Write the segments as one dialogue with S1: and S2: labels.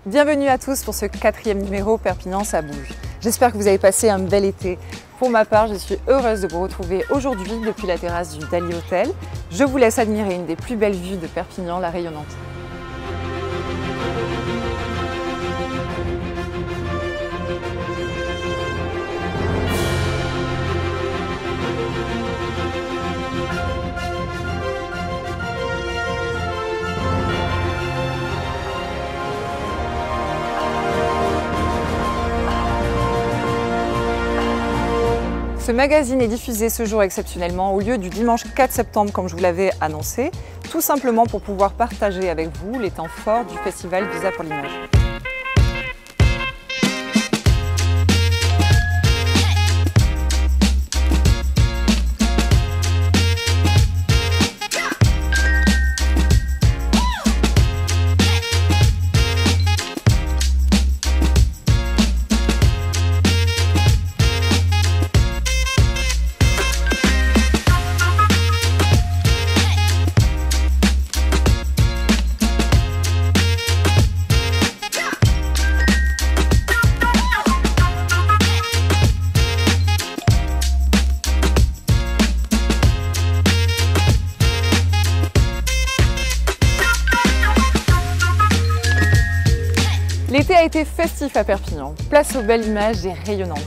S1: Bienvenue à tous pour ce 4e numéro Perpignan ça bouge. J'espère que vous avez passé un bel été. Pour ma part, je suis heureuse de vous retrouver aujourd'hui depuis la terrasse du Dali Hotel. Je vous laisse admirer une des plus belles vues de Perpignan, la Rayonnante. Ce magazine est diffusé ce jour exceptionnellement au lieu du dimanche 4 septembre comme je vous l'avais annoncé, tout simplement pour pouvoir partager avec vous les temps forts du festival Visa pour l'image. L'été a été festif à Perpignan. Place aux belles images et rayonnantes.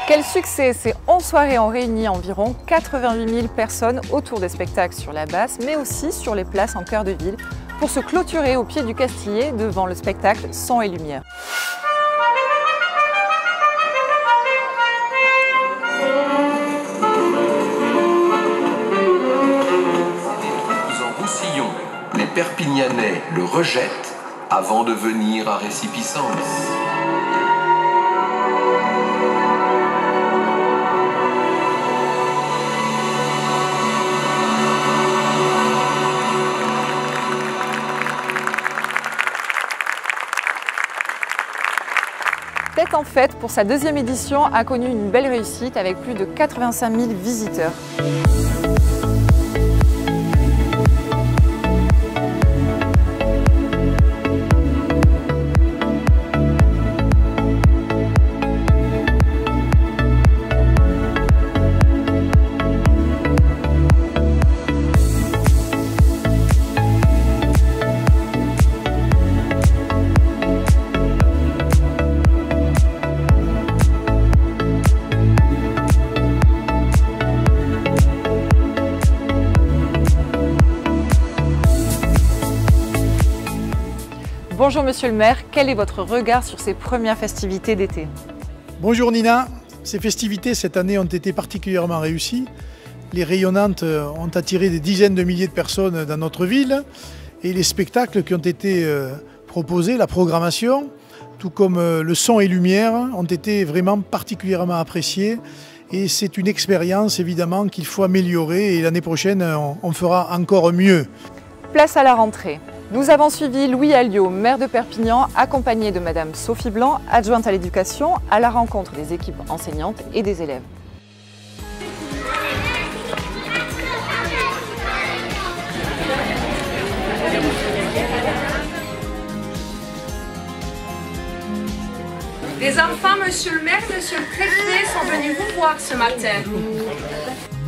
S1: Quel succès! Ces 11 soirées ont réuni environ 88 000 personnes autour des spectacles sur la Basse, mais aussi sur les places en cœur de ville, pour se clôturer au pied du Castillet devant le spectacle Son et Lumière.
S2: En Roussillon, les Perpignanais le rejettent avant de venir à récipiscence.
S1: Tête en Fête, pour sa 2e édition, a connu une belle réussite avec plus de 85 000 visiteurs. Bonjour Monsieur le maire, quel est votre regard sur ces premières festivités d'été?
S3: Bonjour Nina, ces festivités cette année ont été particulièrement réussies. Les Rayonnantes ont attiré des dizaines de milliers de personnes dans notre ville et les spectacles qui ont été proposés, la programmation, tout comme le son et lumière, ont été vraiment particulièrement appréciés Et c'est une expérience évidemment qu'il faut améliorer et l'année prochaine on fera encore mieux.
S1: Place à la rentrée. Nous avons suivi Louis Alliot, maire de Perpignan, accompagné de Madame Sophie Blanc, adjointe à l'éducation, à la rencontre des équipes enseignantes et des élèves.
S4: Les enfants, monsieur le maire, monsieur le préfet sont venus vous voir ce matin.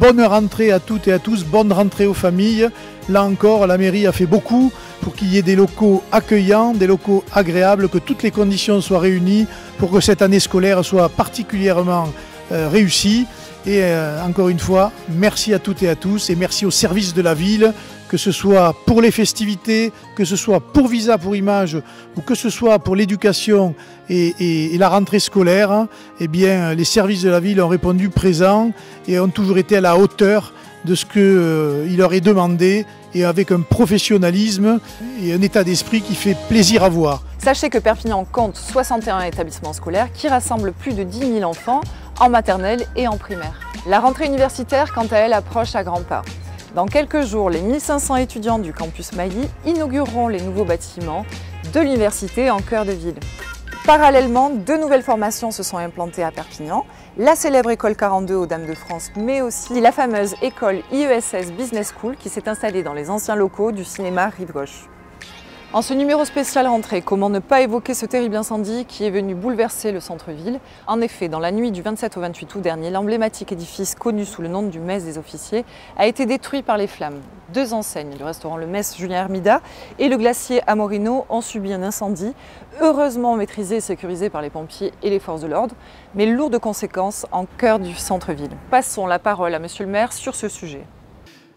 S3: Bonne rentrée à toutes et à tous, bonne rentrée aux familles. Là encore, la mairie a fait beaucoup pour qu'il y ait des locaux accueillants, des locaux agréables, que toutes les conditions soient réunies pour que cette année scolaire soit particulièrement réussie. Et encore une fois, merci à toutes et à tous et merci au service de la ville, que ce soit pour les festivités, que ce soit pour Visa pour Image ou que ce soit pour l'éducation et la rentrée scolaire. Eh bien, les services de la ville ont répondu présents et ont toujours été à la hauteur de ce qu'il leur est demandé et avec un professionnalisme et un état d'esprit qui fait plaisir à voir.
S1: Sachez que Perpignan compte 61 établissements scolaires qui rassemblent plus de 10 000 enfants en maternelle et en primaire. La rentrée universitaire, quant à elle, approche à grands pas. Dans quelques jours, les 1500 étudiants du campus Mailly inaugureront les nouveaux bâtiments de l'université en cœur de ville. Parallèlement, 2 nouvelles formations se sont implantées à Perpignan, la célèbre école 42 aux Dames de France, mais aussi la fameuse école IESS Business School qui s'est installée dans les anciens locaux du cinéma Rive Gauche. En ce numéro spécial rentrée, comment ne pas évoquer ce terrible incendie qui est venu bouleverser le centre-ville? En effet, dans la nuit du 27 au 28 août dernier, l'emblématique édifice connu sous le nom du Mess des Officiers a été détruit par les flammes. 2 enseignes, le restaurant Le Mess Julien Hermida et le glacier Amorino, ont subi un incendie, heureusement maîtrisé et sécurisé par les pompiers et les forces de l'ordre, mais lourd de conséquences en cœur du centre-ville. Passons la parole à Monsieur le maire sur ce sujet.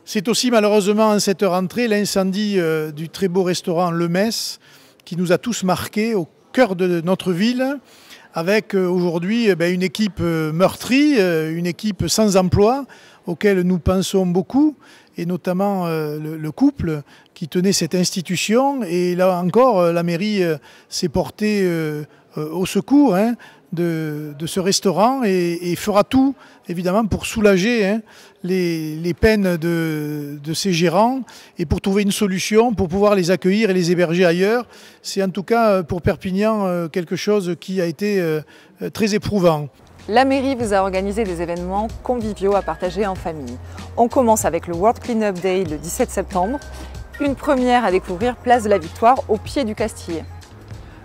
S3: C'est aussi malheureusement en cette rentrée l'incendie du très beau restaurant Le Mess qui nous a tous marqués au cœur de notre ville avec aujourd'hui une équipe meurtrie, une équipe sans emploi auquel nous pensons beaucoup et notamment le couple qui tenait cette institution et là encore la mairie s'est portée au secours de ce restaurant et fera tout évidemment pour soulager les peines de ces gérants et pour trouver une solution pour pouvoir les accueillir et les héberger ailleurs. C'est en tout cas pour Perpignan quelque chose qui a été très éprouvant.
S1: La mairie vous a organisé des événements conviviaux à partager en famille. On commence avec le World Cleanup Day le 17 septembre, une première à découvrir place de la Victoire au pied du Castillet.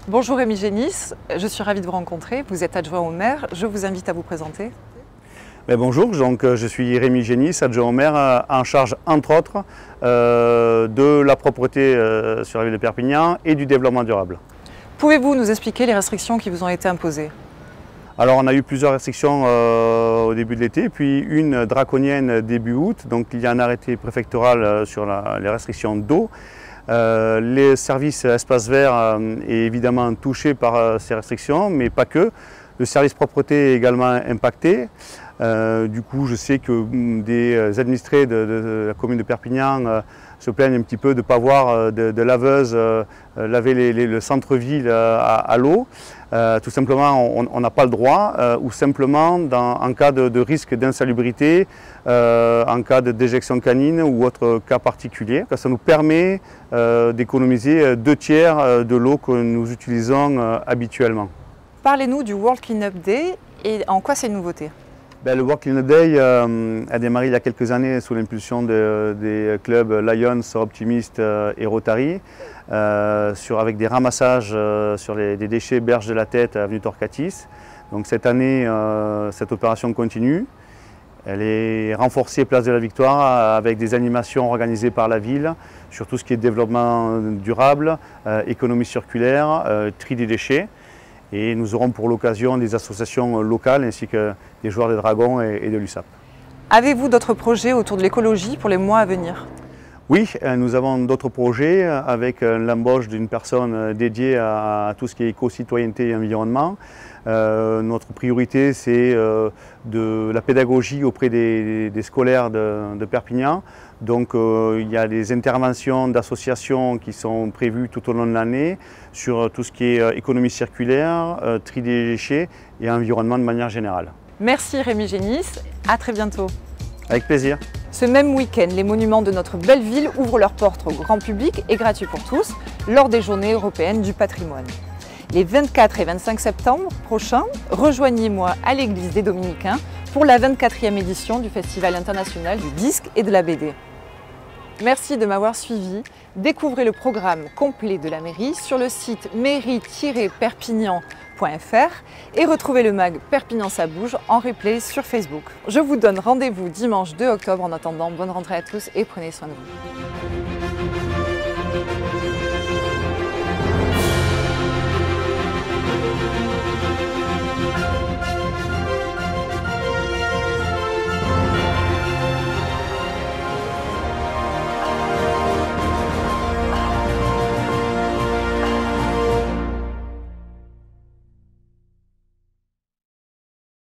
S1: Bonjour Rémi Génis, je suis ravie de vous rencontrer, vous êtes adjoint au maire, je vous invite à vous présenter.
S5: Bonjour, je suis Rémi Génis, adjoint au maire en charge entre autres de la propreté sur la ville de Perpignan et du développement durable.
S1: Pouvez-vous nous expliquer les restrictions qui vous ont été imposées?
S5: Alors on a eu plusieurs restrictions au début de l'été, puis une draconienne début août, donc il y a un arrêté préfectoral sur les restrictions d'eau. Les services espaces verts est évidemment touché par ces restrictions, mais pas que. Le service propreté est également impacté. Du coup, je sais que des administrés de la commune de Perpignan se plaignent un petit peu de ne pas voir de laveuses laver le centre-ville à l'eau. Tout simplement, on n'a pas le droit, ou simplement en cas de risque d'insalubrité, en cas de déjection canine ou autre cas particulier. Ça nous permet d'économiser 2/3 de l'eau que nous utilisons habituellement.
S1: Parlez-nous du World Cleanup Day et en quoi c'est une nouveauté?
S5: Le World Cleanup Day a démarré il y a quelques années sous l'impulsion des clubs Lions, Optimist et Rotary, avec des ramassages sur des déchets Berge de la Tête, avenue Torcatis. Donc cette année, cette opération continue. Elle est renforcée place de la Victoire avec des animations organisées par la ville sur tout ce qui est développement durable, économie circulaire, tri des déchets. Et nous aurons pour l'occasion des associations locales ainsi que des joueurs des Dragons et de l'USAP.
S1: Avez-vous d'autres projets autour de l'écologie pour les mois à venir?
S5: Oui, nous avons d'autres projets avec l'embauche d'une personne dédiée à tout ce qui est éco-citoyenneté et environnement. Notre priorité, c'est de la pédagogie auprès des scolaires de Perpignan. Donc il y a des interventions d'associations qui sont prévues tout au long de l'année sur tout ce qui est économie circulaire, tri des déchets et environnement de manière générale.
S1: Merci Rémi Génis, à très bientôt.
S5: Avec plaisir.
S1: Ce même week-end, les monuments de notre belle ville ouvrent leurs portes au grand public et gratuits pour tous lors des Journées européennes du patrimoine. Les 24 et 25 septembre prochains, rejoignez-moi à l'église des Dominicains pour la 24e édition du Festival international du disque et de la BD. Merci de m'avoir suivi. Découvrez le programme complet de la mairie sur le site mairie-perpignan.fr et retrouvez le mag Perpignan ça bouge en replay sur Facebook. Je vous donne rendez-vous dimanche 2 octobre. En attendant, bonne rentrée à tous et prenez soin de vous.